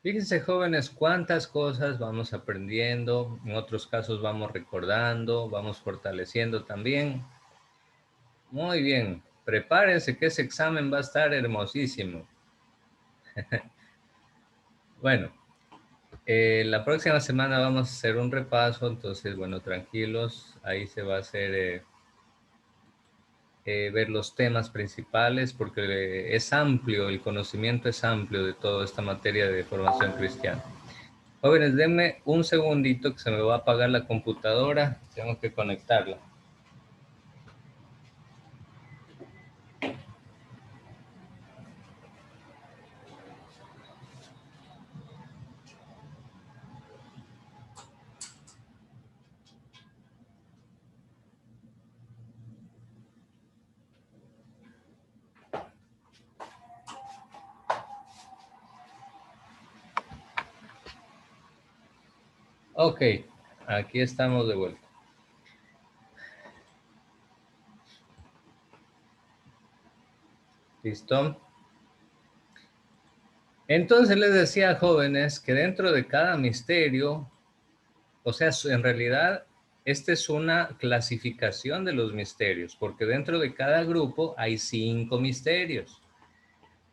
Fíjense, jóvenes, cuántas cosas vamos aprendiendo, en otros casos vamos recordando, vamos fortaleciendo también. Muy bien, prepárense que ese examen va a estar hermosísimo. Bueno, la próxima semana vamos a hacer un repaso, entonces, bueno, tranquilos, ahí se va a hacer ver los temas principales porque es amplio, el conocimiento es amplio de toda esta materia de formación cristiana. Jóvenes, denme un segundito que se me va a apagar la computadora, tengo que conectarla. Ok, aquí estamos de vuelta. ¿Listo? Entonces les decía, jóvenes, que dentro de cada misterio, o sea, en realidad, esta es una clasificación de los misterios, porque dentro de cada grupo hay 5 misterios.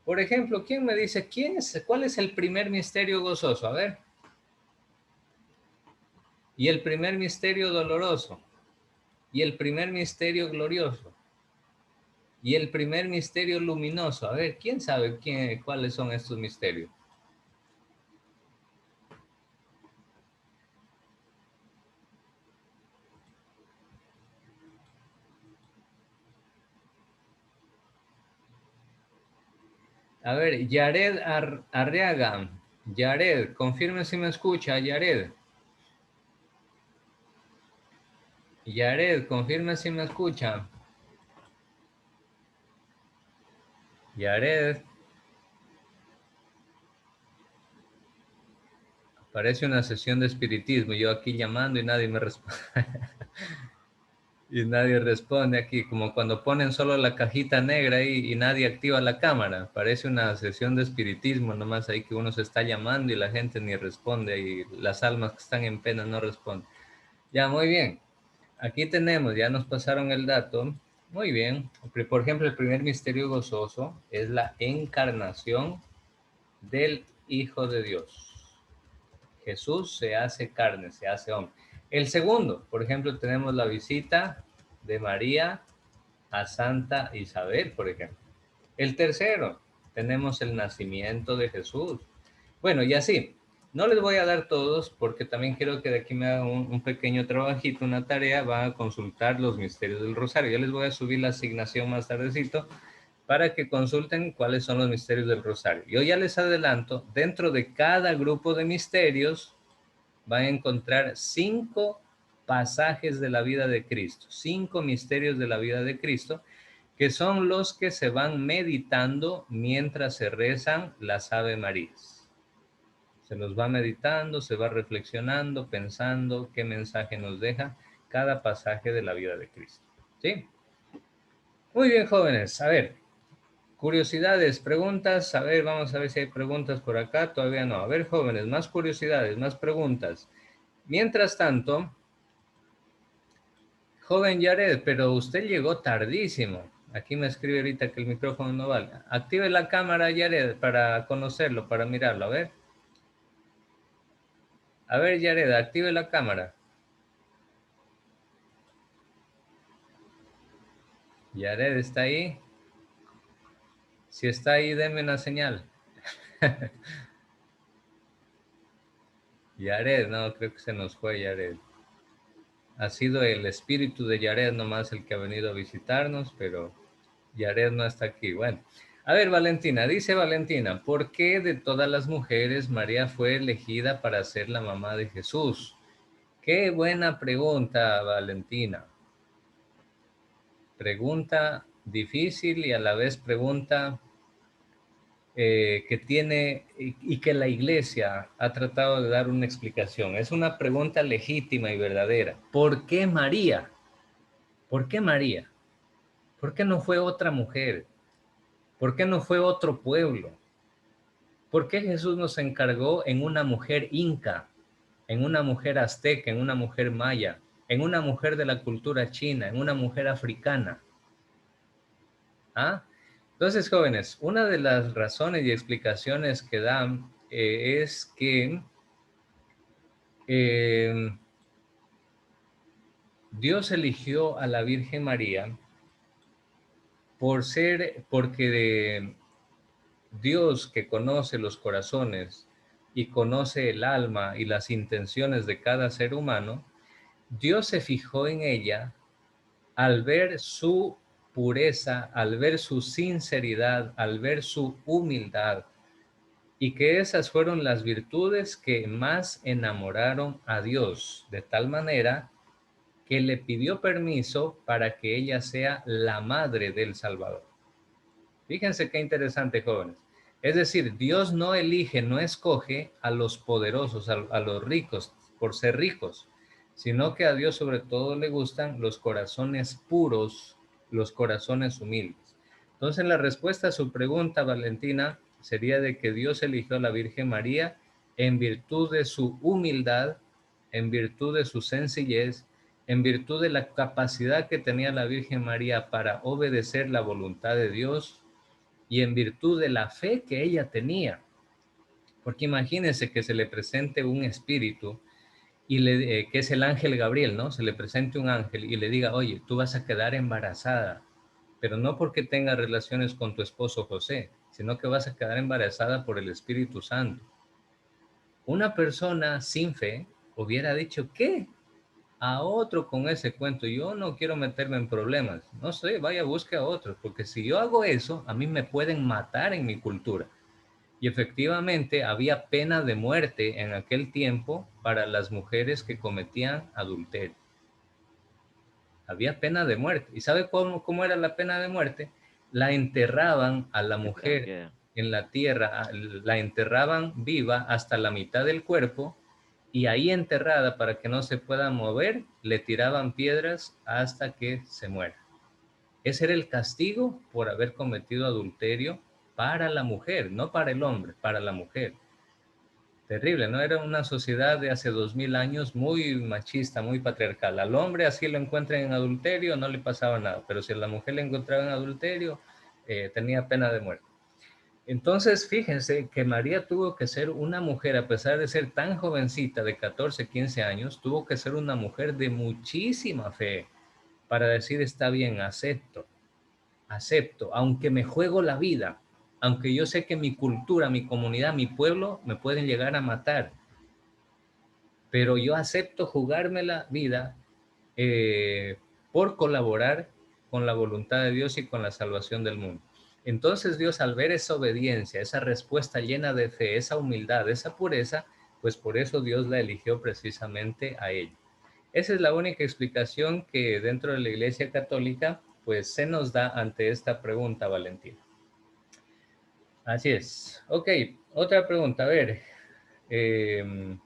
Por ejemplo, ¿quién me dice cuál es el primer misterio gozoso? A ver. Y el primer misterio doloroso. Y el primer misterio glorioso. Y el primer misterio luminoso. A ver, ¿quién sabe cuáles son estos misterios? A ver, Yared Arriaga. Yared, confirme si me escucha, Yared. Yared, confirme si me escucha. Yared. Parece una sesión de espiritismo. Yo aquí llamando y nadie me responde. Y nadie responde aquí, como cuando ponen solo la cajita negra ahí y nadie activa la cámara. Parece una sesión de espiritismo, nomás ahí que uno se está llamando y la gente ni responde y las almas que están en pena no responden. Ya, muy bien. Aquí tenemos, ya nos pasaron el dato. Muy bien. Por ejemplo, el primer misterio gozoso es la encarnación del Hijo de Dios. Jesús se hace carne, se hace hombre. El segundo, por ejemplo, tenemos la visita de María a Santa Isabel, por ejemplo. El tercero, tenemos el nacimiento de Jesús. Bueno, y así. No les voy a dar todos porque también quiero que de aquí me hagan un pequeño trabajito, una tarea, van a consultar los misterios del rosario. Yo les voy a subir la asignación más tardecito para que consulten cuáles son los misterios del rosario. Yo ya les adelanto, dentro de cada grupo de misterios van a encontrar 5 pasajes de la vida de Cristo, 5 misterios de la vida de Cristo, que son los que se van meditando mientras se rezan las Ave Marías. Se los va meditando, se va reflexionando, pensando qué mensaje nos deja cada pasaje de la vida de Cristo. ¿Sí? Muy bien, jóvenes. A ver, curiosidades, preguntas. A ver, vamos a ver si hay preguntas por acá. Todavía no. A ver, jóvenes, más curiosidades, más preguntas. Mientras tanto, joven Yared, pero usted llegó tardísimo. Aquí me escribe ahorita que el micrófono no vale. Active la cámara, Yared, para conocerlo, para mirarlo. A ver, Yared, active la cámara. Yared, ¿está ahí? Si está ahí, deme una señal. Yared, no, creo que se nos fue Yared. Ha sido el espíritu de Yared nomás el que ha venido a visitarnos, pero Yared no está aquí. Bueno, a ver, Valentina, dice Valentina, ¿por qué de todas las mujeres María fue elegida para ser la mamá de Jesús? Qué buena pregunta, Valentina. Pregunta difícil y a la vez pregunta que tiene y que la iglesia ha tratado de dar una explicación. Es una pregunta legítima y verdadera. ¿Por qué María? ¿Por qué María? ¿Por qué no fue otra mujer? ¿Por qué no fue otro pueblo? ¿Por qué Jesús nos encargó en una mujer inca, en una mujer azteca, en una mujer maya, en una mujer de la cultura china, en una mujer africana? ¿Ah? Entonces, jóvenes, una de las razones y explicaciones que dan es que eh, Dios eligió a la Virgen María porque Dios, que conoce los corazones y conoce el alma y las intenciones de cada ser humano, Dios se fijó en ella al ver su pureza, al ver su sinceridad, al ver su humildad, y que esas fueron las virtudes que más enamoraron a Dios, de tal manera que le pidió permiso para que ella sea la madre del Salvador. Fíjense qué interesante, jóvenes. Es decir, Dios no elige, no escoge a los poderosos, a los ricos, por ser ricos, sino que a Dios sobre todo le gustan los corazones puros, los corazones humildes. Entonces, la respuesta a su pregunta, Valentina, sería de que Dios eligió a la Virgen María en virtud de su humildad, en virtud de su sencillez, en virtud de la capacidad que tenía la Virgen María para obedecer la voluntad de Dios y en virtud de la fe que ella tenía. Porque imagínense que se le presente un espíritu que es el ángel Gabriel, ¿no? Se le presente un ángel y le diga, oye, tú vas a quedar embarazada, pero no porque tengas relaciones con tu esposo José, sino que vas a quedar embarazada por el Espíritu Santo. Una persona sin fe hubiera dicho, ¿qué? A otro con ese cuento, yo no quiero meterme en problemas, no sé, vaya, busque a otros, porque si yo hago eso, a mí me pueden matar en mi cultura. Y efectivamente había pena de muerte en aquel tiempo para las mujeres que cometían adulterio. Había pena de muerte. ¿Y sabe cómo era la pena de muerte? La enterraban a la mujer en la tierra, la enterraban viva hasta la mitad del cuerpo y ahí enterrada para que no se pueda mover, le tiraban piedras hasta que se muera. Ese era el castigo por haber cometido adulterio para la mujer, no para el hombre, para la mujer. Terrible, ¿no? Era una sociedad de hace 2000 años muy machista, muy patriarcal. Al hombre así lo encuentran en adulterio, no le pasaba nada, pero si a la mujer le encontraba en adulterio, tenía pena de muerte. Entonces, fíjense que María tuvo que ser una mujer, a pesar de ser tan jovencita, de 14, 15 años, tuvo que ser una mujer de muchísima fe para decir, está bien, acepto, aunque me juego la vida, aunque yo sé que mi cultura, mi comunidad, mi pueblo me pueden llegar a matar, pero yo acepto jugarme la vida por colaborar con la voluntad de Dios y con la salvación del mundo. Entonces Dios, al ver esa obediencia, esa respuesta llena de fe, esa humildad, esa pureza, pues por eso Dios la eligió precisamente a ella. Esa es la única explicación que dentro de la Iglesia Católica pues se nos da ante esta pregunta, Valentina. Así es. Ok, otra pregunta. A ver, eh,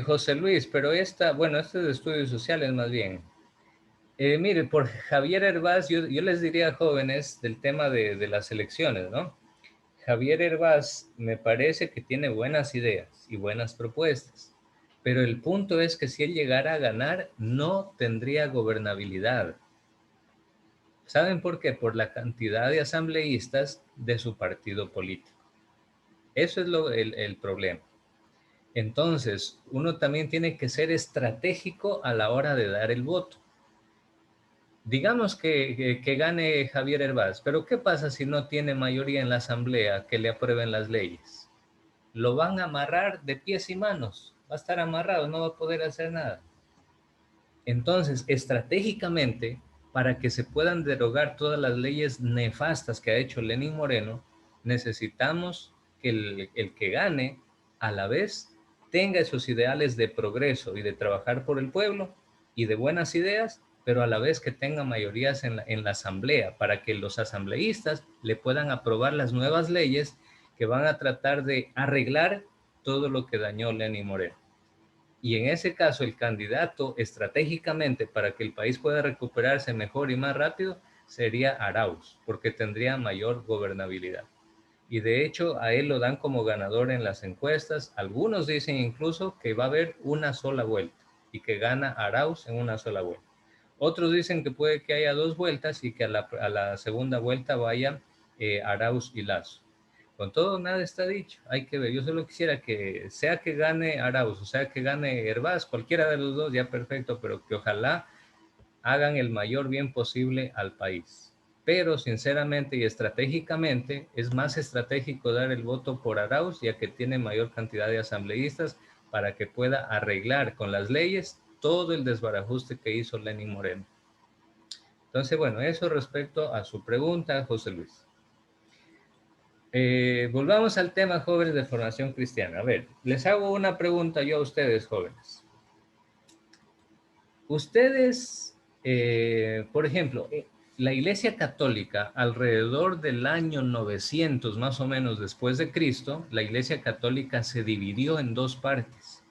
José Luis, pero bueno, esto es de estudios sociales más bien. Mire, por Javier Hervás, yo les diría, jóvenes, del tema de las elecciones, ¿no? Javier Hervás me parece que tiene buenas ideas y buenas propuestas, pero el punto es que si él llegara a ganar, no tendría gobernabilidad. ¿Saben por qué? Por la cantidad de asambleístas de su partido político. Eso es el problema. Entonces, uno también tiene que ser estratégico a la hora de dar el voto. Digamos que gane Javier Hervás, pero ¿qué pasa si no tiene mayoría en la asamblea que le aprueben las leyes? Lo van a amarrar de pies y manos, va a estar amarrado, no va a poder hacer nada. Entonces, estratégicamente, para que se puedan derogar todas las leyes nefastas que ha hecho Lenín Moreno, necesitamos que el que gane a la vez tenga esos ideales de progreso y de trabajar por el pueblo y de buenas ideas, pero a la vez que tenga mayorías en la asamblea para que los asambleístas le puedan aprobar las nuevas leyes que van a tratar de arreglar todo lo que dañó Lenín Moreno. Y en ese caso, el candidato estratégicamente para que el país pueda recuperarse mejor y más rápido sería Arauz, porque tendría mayor gobernabilidad. Y de hecho a él lo dan como ganador en las encuestas. Algunos dicen incluso que va a haber una sola vuelta y que gana Arauz en una sola vuelta. Otros dicen que puede que haya dos vueltas y que a la segunda vuelta vayan Arauz y Lazo. Con todo, nada está dicho. Hay que ver. Yo solo quisiera que sea que gane Arauz o sea que gane Hervás, cualquiera de los dos, ya perfecto, pero que ojalá hagan el mayor bien posible al país. Pero sinceramente y estratégicamente es más estratégico dar el voto por Arauz, ya que tiene mayor cantidad de asambleístas para que pueda arreglar con las leyes todo el desbarajuste que hizo Lenín Moreno. Entonces, bueno, eso respecto a su pregunta, José Luis. Volvamos al tema, jóvenes de formación cristiana. A ver, les hago una pregunta yo a ustedes, jóvenes. Ustedes, por ejemplo, la Iglesia Católica, alrededor del año 900, más o menos después de Cristo, la Iglesia Católica se dividió en dos partes.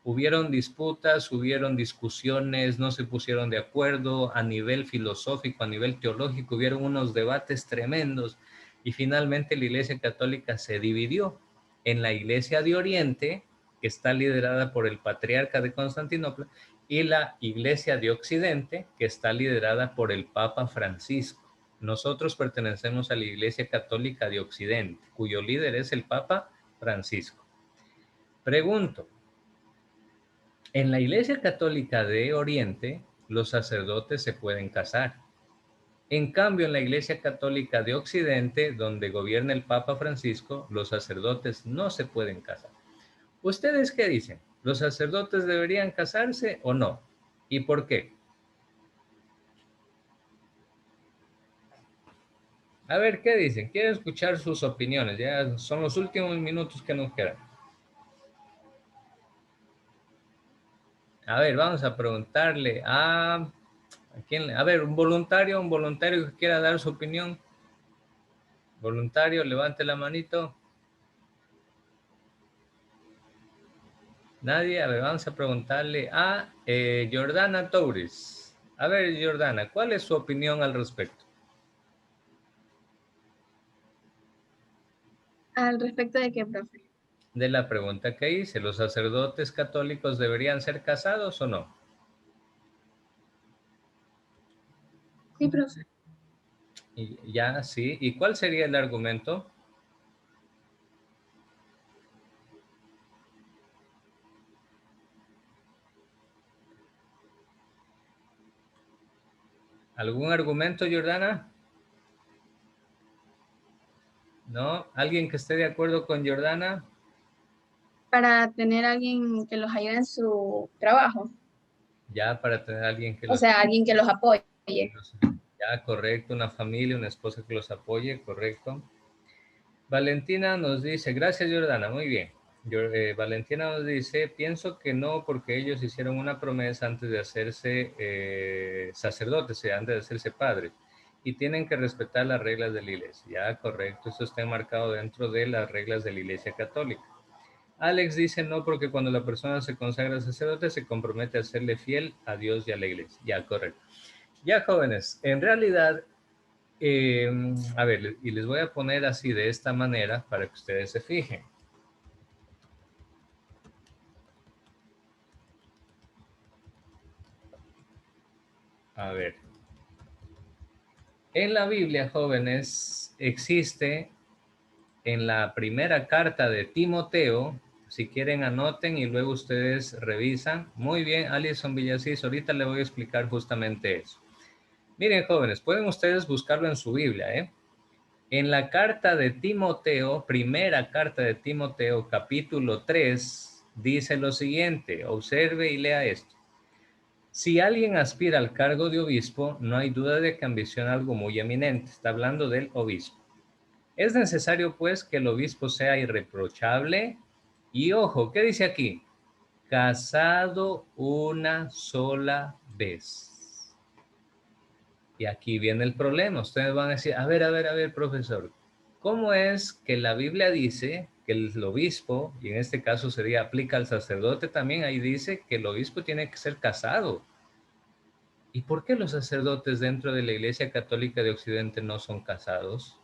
Hubieron disputas, hubieron discusiones, no se pusieron de acuerdo a nivel filosófico, a nivel teológico, hubieron unos debates tremendos y finalmente la Iglesia Católica se dividió en la Iglesia de Oriente, que está liderada por el Patriarca de Constantinopla, y la Iglesia de Occidente, que está liderada por el Papa Francisco. Nosotros pertenecemos a la Iglesia Católica de Occidente, cuyo líder es el Papa Francisco. Pregunto, en la Iglesia Católica de Oriente, los sacerdotes se pueden casar. En cambio, en la Iglesia Católica de Occidente, donde gobierna el Papa Francisco, los sacerdotes no se pueden casar. ¿Ustedes qué dicen? ¿Los sacerdotes deberían casarse o no? ¿Y por qué? A ver, ¿qué dicen? Quiero escuchar sus opiniones. Ya son los últimos minutos que nos quedan. A ver, vamos a preguntarle ¿a quién? A ver, un voluntario que quiera dar su opinión. Voluntario, levante la manito. Nadie. A ver, vamos a preguntarle a Jordana Torres. A ver, Jordana, ¿cuál es su opinión al respecto? ¿Al respecto de qué, profe? De la pregunta que hice, ¿los sacerdotes católicos deberían ser casados o no? Sí, profe. Y ya, sí. ¿Y cuál sería el argumento? ¿Algún argumento, Jordana? ¿No? ¿Alguien que esté de acuerdo con Jordana? Para tener a alguien que los ayude en su trabajo, Ya, para tener a alguien que o sea, alguien que los apoye. Ya, correcto, una familia, una esposa que los apoye, correcto. Valentina nos dice, gracias Jordana, muy bien. Valentina nos dice, pienso que no, porque ellos hicieron una promesa antes de hacerse sacerdotes, o sea, antes de hacerse padres, y tienen que respetar las reglas de la iglesia. Ya, correcto, eso está enmarcado dentro de las reglas de la iglesia católica. Alex dice no, porque cuando la persona se consagra a sacerdote se compromete a serle fiel a Dios y a la iglesia. Ya, correcto. Ya, jóvenes, en realidad a ver, y les voy a poner así de esta manera para que ustedes se fijen. A ver, en la Biblia, jóvenes, existe en la primera carta de Timoteo, si quieren anoten y luego ustedes revisan. Muy bien, Alison Villasís, ahorita le voy a explicar justamente eso. Miren, jóvenes, pueden ustedes buscarlo en su Biblia, ¿eh? En la carta de Timoteo, primera carta de Timoteo, capítulo 3, dice lo siguiente, observe y lea esto. Si alguien aspira al cargo de obispo, no hay duda de que ambiciona algo muy eminente. Está hablando del obispo. Es necesario, pues, que el obispo sea irreprochable y, ojo, ¿qué dice aquí? Casado una sola vez. Y aquí viene el problema. Ustedes van a decir, a ver, profesor, ¿cómo es que la Biblia dice que el obispo, y en este caso sería aplica al sacerdote también, ahí dice que el obispo tiene que ser casado? ¿Y por qué los sacerdotes dentro de la Iglesia Católica de Occidente no son casados?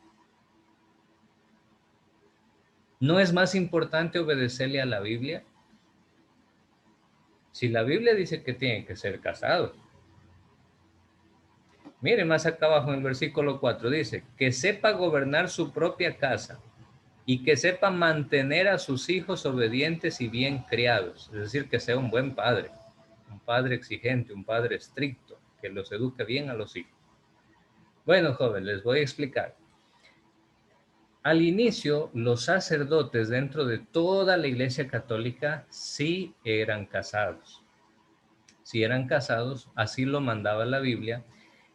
¿No es más importante obedecerle a la Biblia? Si la Biblia dice que tienen que ser casados. Mire, más acá abajo en el versículo 4 dice, que sepa gobernar su propia casa y que sepa mantener a sus hijos obedientes y bien criados. Es decir, que sea un padre exigente, un padre estricto, que los eduque bien a los hijos. Bueno, joven, les voy a explicar. Al inicio, los sacerdotes dentro de toda la Iglesia Católica sí eran casados. Sí eran casados, así lo mandaba la Biblia,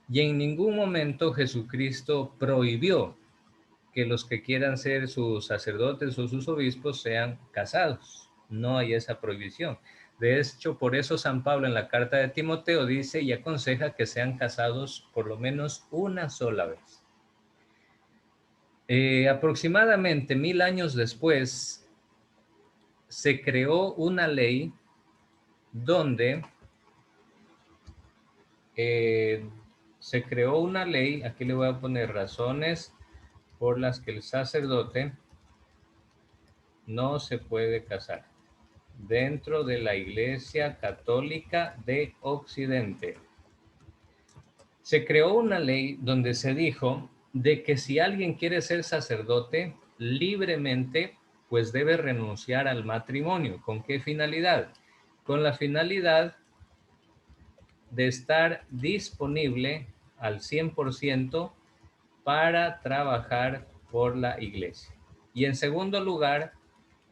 y en ningún momento Jesucristo prohibió que los que quieran ser sus sacerdotes o sus obispos sean casados. No hay esa prohibición. De hecho, por eso San Pablo en la carta de Timoteo dice y aconseja que sean casados por lo menos una sola vez. Aproximadamente 1000 años después, se creó una ley donde aquí le voy a poner razones por las que el sacerdote no se puede casar dentro de la Iglesia Católica de Occidente. Se creó una ley donde se dijo de que si alguien quiere ser sacerdote libremente, pues debe renunciar al matrimonio. ¿Con qué finalidad? Con la finalidad de estar disponible al 100% para trabajar por la iglesia. Y en segundo lugar,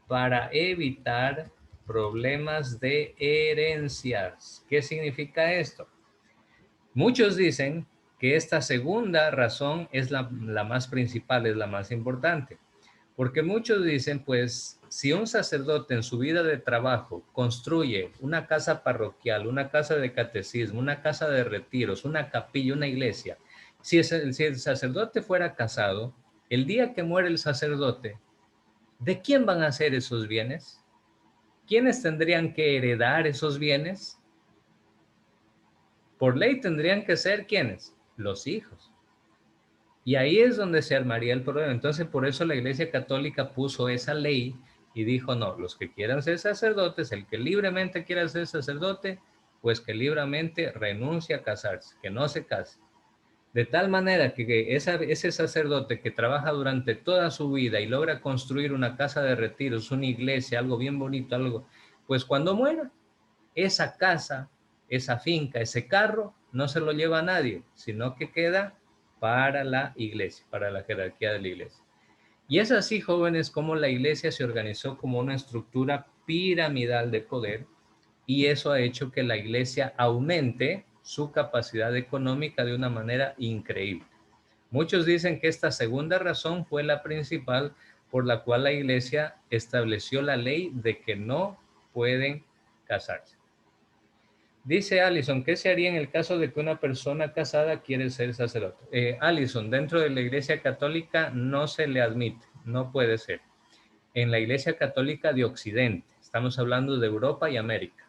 para evitar problemas de herencias. ¿Qué significa esto? Muchos dicen que esta segunda razón es la más principal, es la más importante. Porque muchos dicen, pues, si un sacerdote en su vida de trabajo construye una casa parroquial, una casa de catecismo, una casa de retiros, una capilla, una iglesia, si el sacerdote fuera casado, el día que muere el sacerdote, ¿de quién van a ser esos bienes? ¿Quiénes tendrían que heredar esos bienes? Por ley tendrían que ser ¿quiénes? Los hijos. Y ahí es donde se armaría el problema. Entonces, por eso la Iglesia Católica puso esa ley y dijo, no, los que quieran ser sacerdotes, el que libremente quiera ser sacerdote, pues que libremente renuncie a casarse, que no se case. De tal manera que ese sacerdote que trabaja durante toda su vida y logra construir una casa de retiros, una iglesia, algo bien bonito, algo, pues cuando muera, esa casa, esa finca, ese carro, no se lo lleva a nadie, sino que queda para la iglesia, para la jerarquía de la iglesia. Y es así, jóvenes, como la iglesia se organizó como una estructura piramidal de poder y eso ha hecho que la iglesia aumente su capacidad económica de una manera increíble. Muchos dicen que esta segunda razón fue la principal por la cual la iglesia estableció la ley de que no pueden casarse. Dice Allison, ¿qué se haría en el caso de que una persona casada quiere ser sacerdote? Allison, dentro de la Iglesia Católica no se le admite, no puede ser. En la Iglesia Católica de Occidente, estamos hablando de Europa y América,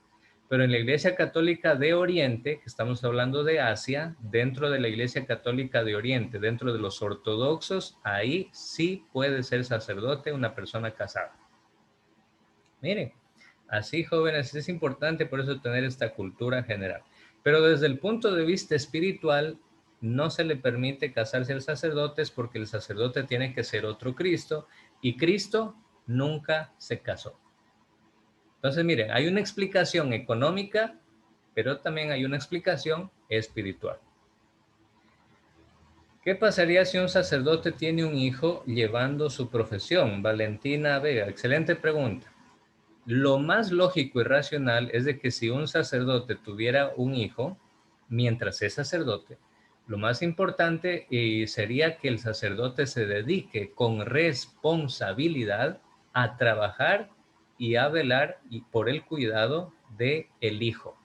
pero en la Iglesia Católica de Oriente, que estamos hablando de Asia, dentro de la Iglesia Católica de Oriente, dentro de los ortodoxos, ahí sí puede ser sacerdote una persona casada. Miren, así jóvenes, es importante por eso tener esta cultura general. Pero desde el punto de vista espiritual, no se le permite casarse al sacerdote porque el sacerdote tiene que ser otro Cristo y Cristo nunca se casó. Entonces, miren, hay una explicación económica, pero también hay una explicación espiritual. ¿Qué pasaría si un sacerdote tiene un hijo llevando su profesión? Valentina Vega, excelente pregunta. Lo más lógico y racional es de que si un sacerdote tuviera un hijo, mientras es sacerdote, lo más importante sería que el sacerdote se dedique con responsabilidad a trabajar y a velar por el cuidado del hijo.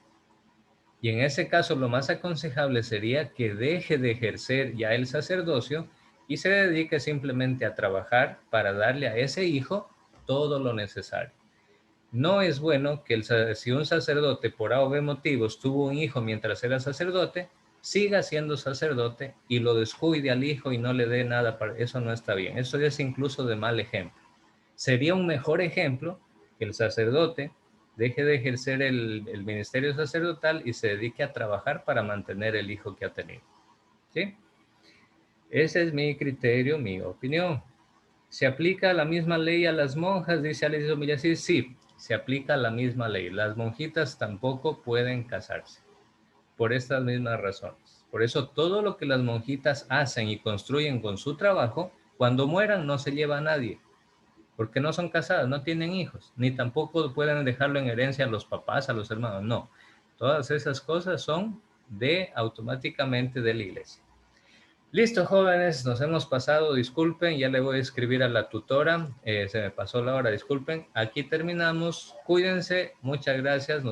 Y en ese caso lo más aconsejable sería que deje de ejercer ya el sacerdocio y se dedique simplemente a trabajar para darle a ese hijo todo lo necesario. No es bueno que si un sacerdote por A o B motivos tuvo un hijo mientras era sacerdote, siga siendo sacerdote y lo descuide al hijo y no le dé nada para eso. No está bien. Eso es incluso de mal ejemplo. Sería un mejor ejemplo que el sacerdote deje de ejercer el ministerio sacerdotal y se dedique a trabajar para mantener el hijo que ha tenido. ¿Sí? Ese es mi criterio, mi opinión. ¿Se aplica la misma ley a las monjas? Dice Alicia Millacís. Sí, se aplica la misma ley. Las monjitas tampoco pueden casarse por estas mismas razones. Por eso todo lo que las monjitas hacen y construyen con su trabajo, cuando mueran no se lleva a nadie, porque no son casadas, no tienen hijos, ni tampoco pueden dejarlo en herencia a los papás, a los hermanos, no. Todas esas cosas son automáticamente de la iglesia. Listo, jóvenes, nos hemos pasado, disculpen, ya le voy a escribir a la tutora, se me pasó la hora, disculpen. Aquí terminamos, cuídense, muchas gracias.